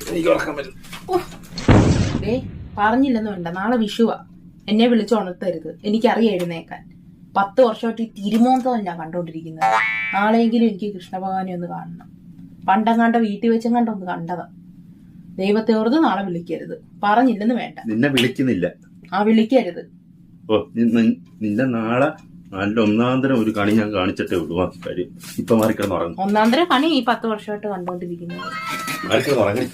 എനിക്ക് ഉറക്കാൻ പറ്റും. പറഞ്ഞില്ലെന്ന് വേണ്ട, നാളെ വിഷുവാ. എന്നെ വിളിച്ചുണർത്തരുത്, എനിക്കറിയാം എഴുന്നേക്കാൻ. 10 വർഷമായിട്ട് ഈ തിരുമോന്തം ഞാൻ കണ്ടോണ്ടിരിക്കുന്നത്. നാളെയെങ്കിലും എനിക്ക് കൃഷ്ണഭഗവാനെ ഒന്ന് കാണണം. പണ്ടെങ്ങാണ്ട വീട്ടിൽ വെച്ചെങ്ങാണ്ട ഒന്ന് കണ്ടതാ. ദൈവത്തെ ഓർത്ത് നാളെ വിളിക്കരുത്, പറഞ്ഞില്ലെന്ന് വേണ്ട. നിന്നെ വിളിക്കുന്നില്ല. വിളിക്കരുത്. ഓ നിന്റെ നാളെ നല്ല ഒന്നാന്തരം ഒരു കണി ഞാൻ കാണിച്ചിട്ടേ ഉള്ളൂ. ആ കാര്യം ഇപ്പൊ മാറിക്കിടന്ന് ഉറങ്ങും. ഒന്നാന്തരം കണി ഈ 10 വർഷമായിട്ട് കണ്ടോണ്ടിരിക്കുന്നത്. മാറിക്കിടന്ന് ഉറങ്ങി.